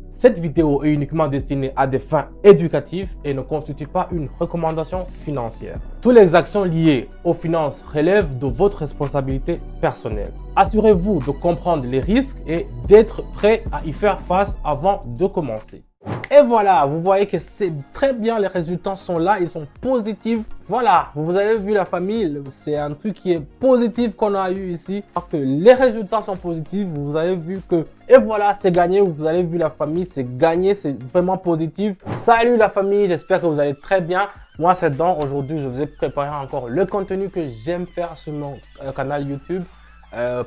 Cette vidéo est uniquement destinée à des fins éducatives et ne constitue pas une recommandation financière. Toutes les actions liées aux finances relèvent de votre responsabilité personnelle. Assurez-vous de comprendre les risques et d'être prêt à y faire face avant de commencer. Et voilà, vous voyez que c'est très bien, les résultats sont là, ils sont positifs. Voilà, vous avez vu la famille, c'est un truc qui est positif qu'on a eu ici. Alors que les résultats sont positifs, vous avez vu que... Et voilà, c'est gagné, vous avez vu la famille, c'est gagné, c'est vraiment positif. Salut la famille, j'espère que vous allez très bien. Moi, c'est Dan. Aujourd'hui, je vous ai préparé encore le contenu que j'aime faire sur mon canal YouTube.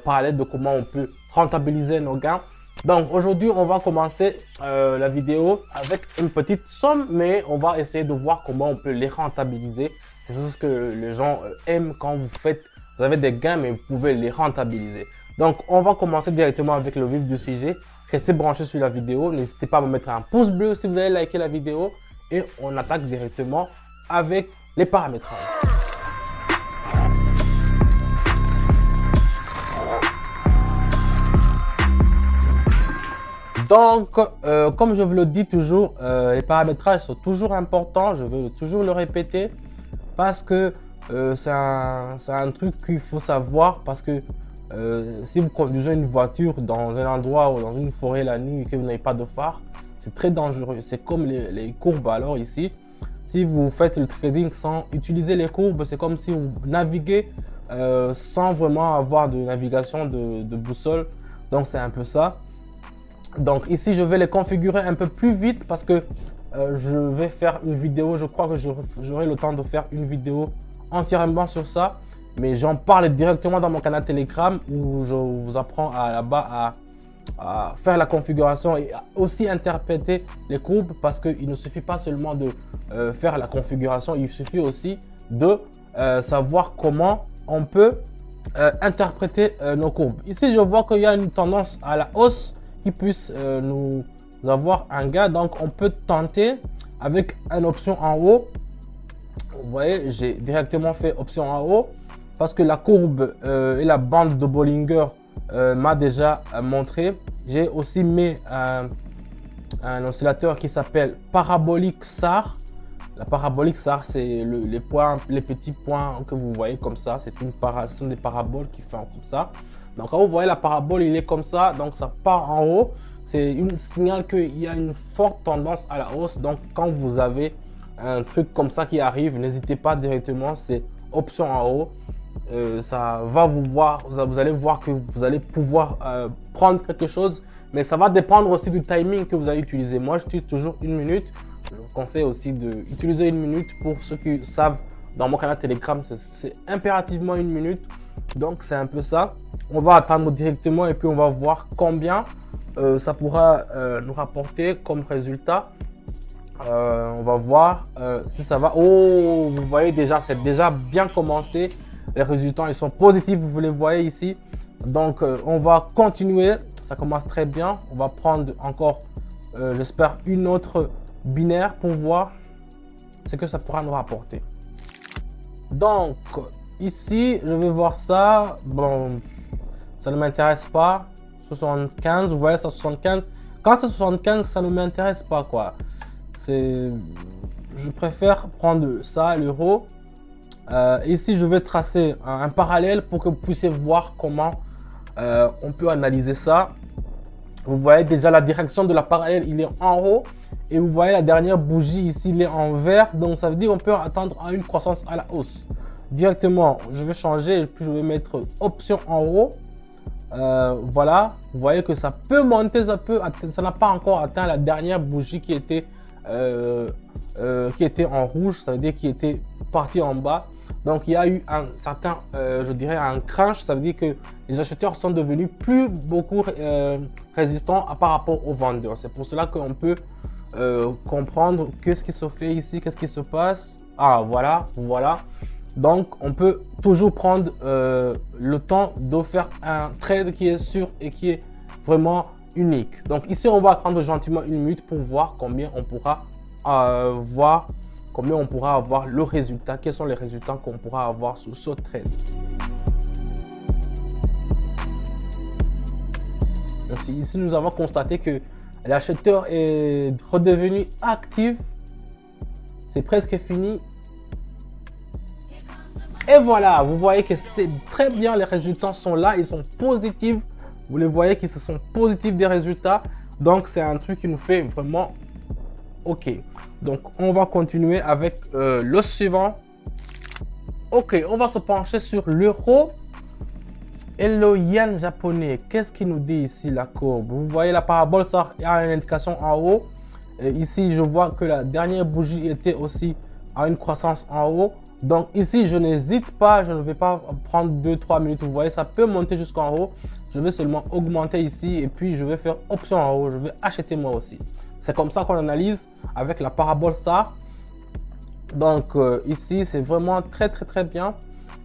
Parler de comment on peut rentabiliser nos gains. Donc aujourd'hui, on va commencer la vidéo avec une petite somme, mais on va essayer de voir comment on peut les rentabiliser. C'est ce que les gens aiment quand vous avez des gains, mais vous pouvez les rentabiliser. Donc on va commencer directement avec le vif du sujet. Restez branchés sur la vidéo. N'hésitez pas à me mettre un pouce bleu si vous avez liké la vidéo. Et on attaque directement avec les paramétrages. Donc, comme je vous le dis toujours, les paramétrages sont toujours importants. Je veux toujours le répéter parce que c'est un truc qu'il faut savoir. Parce que si vous conduisez une voiture dans un endroit ou dans une forêt la nuit et que vous n'avez pas de phare, c'est très dangereux. C'est comme les courbes. Alors ici, si vous faites le trading sans utiliser les courbes, c'est comme si vous naviguez sans vraiment avoir de navigation de boussole. Donc, c'est un peu ça. Donc ici, je vais les configurer un peu plus vite parce que je vais faire une vidéo. Je crois que j'aurai le temps de faire une vidéo entièrement sur ça. Mais j'en parle directement dans mon canal Telegram où je vous apprends là-bas à faire la configuration et à aussi interpréter les courbes, parce qu'il ne suffit pas seulement de faire la configuration, il suffit aussi de savoir comment on peut interpréter nos courbes. Ici, je vois qu'il y a une tendance à la hausse qui puisse nous avoir un gain. Donc on peut tenter avec une option en haut. Vous voyez, j'ai directement fait option en haut parce que la courbe et la bande de Bollinger m'a déjà montré. J'ai aussi mis un oscillateur qui s'appelle parabolique SAR. La parabolique SAR, c'est les petits points que vous voyez comme ça. Ce sont des paraboles qui font comme ça. Donc quand vous voyez la parabole, il est comme ça, donc ça part en haut. C'est un signal qu'il y a une forte tendance à la hausse. Donc quand vous avez un truc comme ça qui arrive, n'hésitez pas directement, c'est option en haut. Ça va vous allez voir que vous allez pouvoir prendre quelque chose, mais ça va dépendre aussi du timing que vous allez utiliser. Moi, j'utilise toujours 1 minute. Je vous conseille aussi d'utiliser 1 minute. Pour ceux qui savent, dans mon canal Telegram, c'est impérativement 1 minute. Donc, c'est un peu ça. On va attendre directement et puis on va voir combien ça pourra nous rapporter comme résultat. On va voir si ça va. Oh, vous voyez déjà, c'est déjà bien commencé. Les résultats, ils sont positifs, vous les voyez ici. Donc, on va continuer. Ça commence très bien. On va prendre encore, j'espère, une autre binaire pour voir ce que ça pourra nous rapporter. Donc, ici, je vais voir ça. Bon, ça ne m'intéresse pas. 75, vous voyez ça, 75. Quand c'est 75, ça ne m'intéresse pas, quoi. Je préfère prendre ça, l'euro. Ici, je vais tracer un parallèle pour que vous puissiez voir comment on peut analyser ça. Vous voyez déjà la direction de la parallèle, il est en haut. Et vous voyez la dernière bougie ici, il est en vert. Donc, ça veut dire qu'on peut attendre à une croissance à la hausse. Directement, je vais changer et puis je vais mettre option en haut. Voilà, vous voyez que ça peut monter, ça n'a pas encore atteint la dernière bougie qui était en rouge, ça veut dire qu'il était parti en bas. Donc il y a eu un certain, je dirais un crunch, ça veut dire que les acheteurs sont devenus beaucoup résistants par rapport aux vendeurs. C'est pour cela qu'on peut comprendre qu'est-ce qui se fait ici, qu'est-ce qui se passe. Ah voilà, voilà. Donc, on peut toujours prendre le temps de faire un trade qui est sûr et qui est vraiment unique. Donc, ici, on va prendre gentiment 1 minute pour voir combien on pourra avoir le résultat. Quels sont les résultats qu'on pourra avoir sur ce trade. Donc, ici, nous avons constaté que L'acheteur est redevenu actif. C'est presque fini. Et voilà, vous voyez que c'est très bien, les résultats sont là, ils sont positifs. Vous les voyez qu'ils se sont positifs des résultats. Donc, c'est un truc qui nous fait vraiment OK. Donc, on va continuer avec le suivant. OK, on va se pencher sur l'euro et le yen japonais. Qu'est-ce qu'il nous dit ici, la courbe? Vous voyez la parabole, ça il y a une indication en haut. Et ici, je vois que la dernière bougie était aussi à une croissance en haut. Donc ici, je n'hésite pas, je ne vais pas prendre 2-3 minutes. Vous voyez, ça peut monter jusqu'en haut. Je vais seulement augmenter ici et puis je vais faire option en haut. Je vais acheter moi aussi. C'est comme ça qu'on analyse avec la parabole ça. Donc ici, c'est vraiment très bien.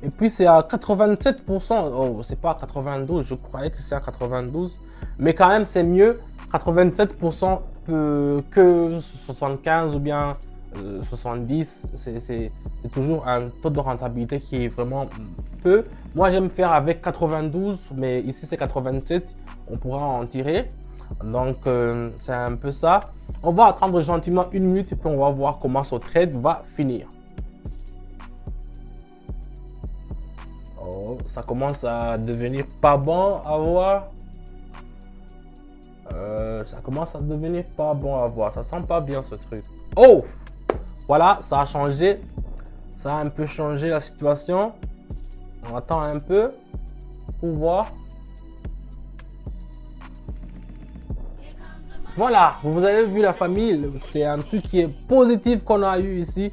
Et puis c'est à 87%. Oh, c'est pas à 92, je croyais que c'est à 92. Mais quand même, c'est mieux 87% que 75 ou bien 70. C'est toujours un taux de rentabilité qui est vraiment peu. Moi, j'aime faire avec 92, mais ici, c'est 87. On pourra en tirer. Donc, c'est un peu ça. On va attendre gentiment une minute et puis on va voir comment ce trade va finir. Oh, ça commence à devenir pas bon à voir. Ça commence à devenir pas bon à voir. Ça sent pas bien ce truc. Oh! Voilà, ça a changé. Ça a un peu changé la situation. On attend un peu pour voir. Voilà, vous avez vu la famille. C'est un truc qui est positif qu'on a eu ici.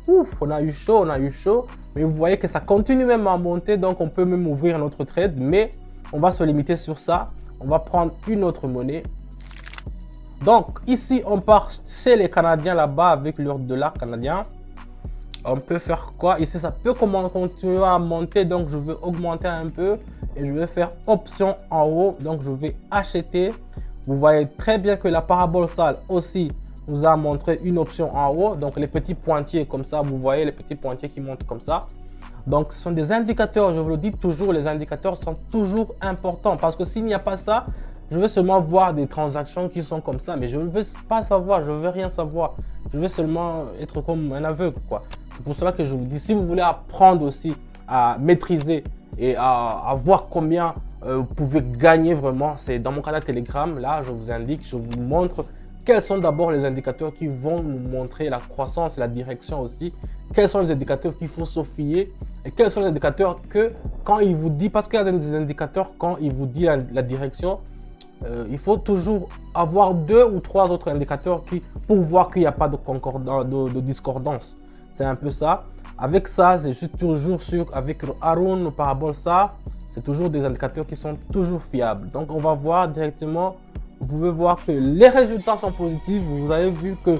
Ouf, on a eu chaud, on a eu chaud. Mais vous voyez que ça continue même à monter. Donc, on peut même ouvrir un autre trade. Mais on va se limiter sur ça. On va prendre une autre monnaie. Donc, ici, on part chez les Canadiens là-bas avec leur dollar canadien. On peut faire quoi? Ici, ça peut continuer à monter. Donc, je veux augmenter un peu. Et je vais faire option en haut. Donc, je vais acheter. Vous voyez très bien que la parabole sale aussi nous a montré une option en haut. Donc, les petits pointiers comme ça. Vous voyez les petits pointiers qui montent comme ça. Donc, ce sont des indicateurs. Je vous le dis toujours, les indicateurs sont toujours importants. Parce que s'il n'y a pas ça, je vais seulement voir des transactions qui sont comme ça. Mais je ne veux pas savoir, je ne veux rien savoir. Je vais seulement être comme un aveugle, quoi. C'est pour cela que je vous dis, si vous voulez apprendre aussi à maîtriser et à voir combien vous pouvez gagner vraiment, c'est dans mon canal Telegram. Là, je vous indique, je vous montre quels sont d'abord les indicateurs qui vont nous montrer la croissance, la direction aussi. Quels sont les indicateurs qu'il faut se fier et quels sont les indicateurs que quand il vous dit, parce qu'il y a des indicateurs quand il vous dit la direction, il faut toujours avoir 2 ou 3 autres indicateurs pour voir qu'il n'y a pas de discordance. C'est un peu ça. Avec ça, je suis toujours sûr, avec Haroon, Parabole, ça, c'est toujours des indicateurs qui sont toujours fiables. Donc, on va voir directement. Vous pouvez voir que les résultats sont positifs. Vous avez vu que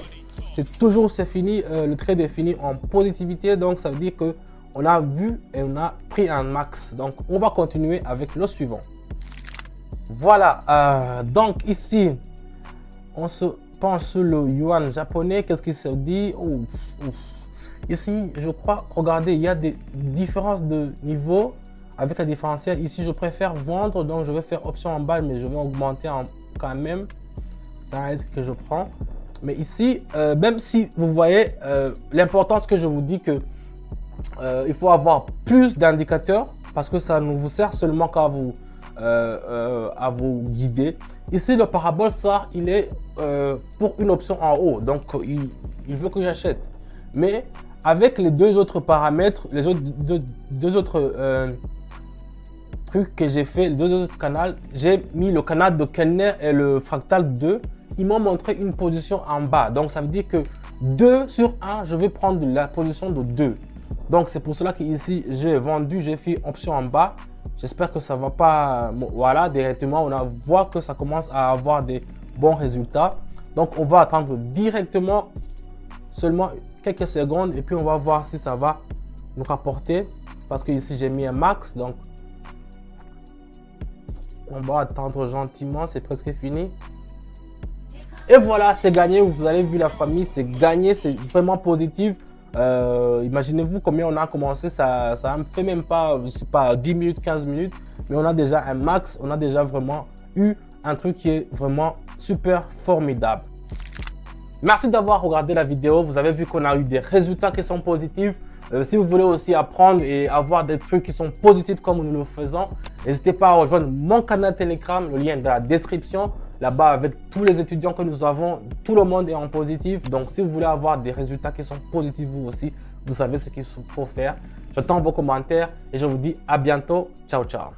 c'est fini. Le trade est fini en positivité. Donc, ça veut dire qu'on a vu et on a pris un max. Donc, on va continuer avec le suivant. Voilà. Donc, ici, on se penche sur le yuan japonais. Qu'est-ce qu'il se dit? Ici, je crois, regardez, il y a des différences de niveau avec la différentielle. Ici, je préfère vendre. Donc, je vais faire option en bas, mais je vais augmenter quand même. C'est un risque que je prends. Mais ici, même si vous voyez l'importance que je vous dis que il faut avoir plus d'indicateurs parce que ça ne vous sert seulement qu'à vous guider. Ici, le parabole, ça, il est pour une option en haut. Donc, il veut que j'achète. Mais avec les deux autres paramètres, les deux autres trucs que j'ai fait, les deux autres canaux, j'ai mis le canal de Kellner et le fractal 2. Ils m'ont montré une position en bas. Donc, ça veut dire que 2 sur 1, je vais prendre la position de 2. Donc, c'est pour cela qu'ici, j'ai vendu, j'ai fait option en bas. J'espère que ça ne va pas... Voilà, directement, on voit que ça commence à avoir des bons résultats. Donc, on va attendre directement seulement quelques secondes et puis on va voir si ça va nous rapporter. Parce que ici, j'ai mis un max. Donc, on va attendre gentiment. C'est presque fini. Et voilà, c'est gagné. Vous avez vu la famille, c'est gagné. C'est vraiment positif. Imaginez-vous combien on a commencé. Ça ne fait même pas, je sais pas, 10 minutes, 15 minutes. Mais on a déjà un max. On a déjà vraiment eu un truc qui est vraiment super formidable. Merci d'avoir regardé la vidéo. Vous avez vu qu'on a eu des résultats qui sont positifs. Si vous voulez aussi apprendre et avoir des trucs qui sont positifs comme nous le faisons, n'hésitez pas à rejoindre mon canal Telegram. Le lien est dans la description. Là-bas, avec tous les étudiants que nous avons, tout le monde est en positif. Donc, si vous voulez avoir des résultats qui sont positifs vous aussi, vous savez ce qu'il faut faire. J'attends vos commentaires et je vous dis à bientôt. Ciao, ciao.